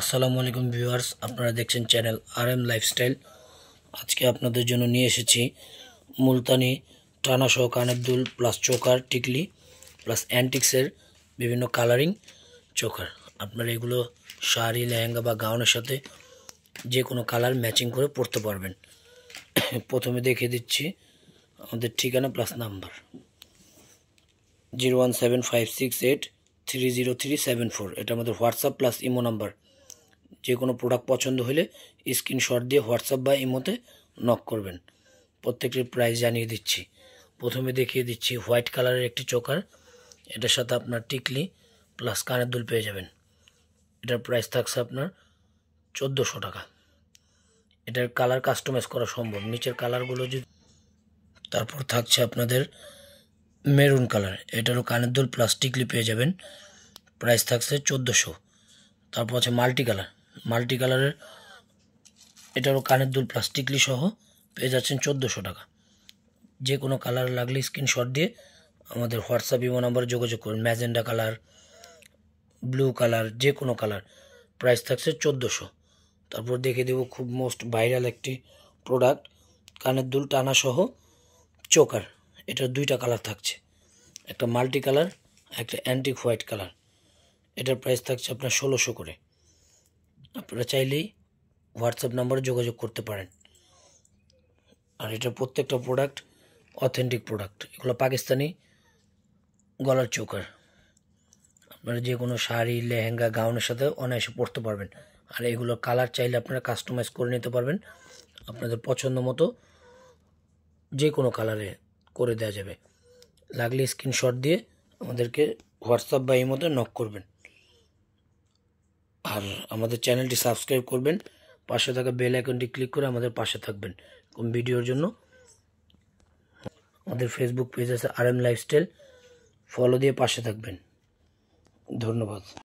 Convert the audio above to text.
আসসালামু আলাইকুম ভিউয়ার্স, আপনারা দেখছেন চ্যানেল RM লাইফস্টাইল। আজকে আপনাদের জন্য নিয়ে এসেছি মুলতানি টানা সহ কানের দুল প্লাস চোকার টিকলি প্লাস অ্যান্টিক্সের বিভিন্ন কালারিং চোকার। আপনারা এগুলো শাড়ি, লেহেঙ্গা বা গাউনের সাথে যে কোনো কালার ম্যাচিং করে পরতে পারবেন। প্রথমে দেখিয়ে দিচ্ছি আমাদের ঠিকানা প্লাস নাম্বার 01756830374। এটা আমাদের হোয়াটসঅ্যাপ প্লাস ইমো নাম্বার। যে কোনো প্রোডাক্ট পছন্দ হলে স্ক্রিনশট দিয়ে হোয়াটসঅ্যাপ বা ইমোতে নক করবেন। প্রত্যেকটির প্রাইস জানিয়ে দিচ্ছি। প্রথমে দেখিয়ে দিচ্ছি হোয়াইট কালারের একটি চোকার, এটার সাথে আপনার টিকলি প্লাস কানের দুল পেয়ে যাবেন। এটার প্রাইস থাকছে আপনার 1400 টাকা। এটার কালার কাস্টমাইজ করা সম্ভব, নিচের কালারগুলো যদি। তারপর থাকছে আপনাদের মেরুন কালার, এটারও কানের দুল প্লাস টিকলি পেয়ে যাবেন, প্রাইস থাকছে 1400। তারপর আছে মাল্টি কালারের, এটারও কানের দুল প্লাস টিকলি সহ পেয়ে যাচ্ছেন 1400 টাকা। যে কোনো কালার লাগলে স্ক্রিনশট দিয়ে আমাদের হোয়াটসঅ্যাপ ইমো নাম্বারে যোগাযোগ করুন। ম্যাজেন্ডা কালার, ব্লু কালার, যে কোনো কালার, প্রাইস থাকছে 1400। তারপর দেখে দেবো খুব মোস্ট ভাইরাল একটি প্রোডাক্ট, কানের দুল টানা সহ চোকার। এটার দুইটা কালার থাকছে, একটা মাল্টি কালার, একটা অ্যান্টিক হোয়াইট কালার। এটার প্রাইস থাকছে আপনার 1600 করে। আপনারা চাইলেই হোয়াটসঅ্যাপ নাম্বারে যোগাযোগ করতে পারেন। আর এটা প্রত্যেকটা প্রোডাক্ট অথেন্টিক প্রোডাক্ট। এগুলো পাকিস্তানি গলার চোকার। আপনারা যে কোনো শাড়ি, লেহেঙ্গা, গাউনের সাথে অনায়াসে পরতে পারবেন। আর এগুলো কালার চাইলে আপনারা কাস্টমাইজ করে নিতে পারবেন। আপনাদের পছন্দ মতো যে কোনো কালারে করে দেওয়া যাবে। লাগলে স্ক্রিনশট দিয়ে আমাদেরকে হোয়াটসঅ্যাপ বা ইমোতে নক করবেন। আর আমাদের চ্যানেলটি সাবস্ক্রাইব করবেন, পাশে থাকা বেল আইকনটি ক্লিক করে আমাদের পাশে থাকবেন কোন ভিডিওর জন্য। আমাদের ফেসবুক পেজ আছে RM লাইফস্টাইল, ফলো দিয়ে পাশে থাকবেন। ধন্যবাদ।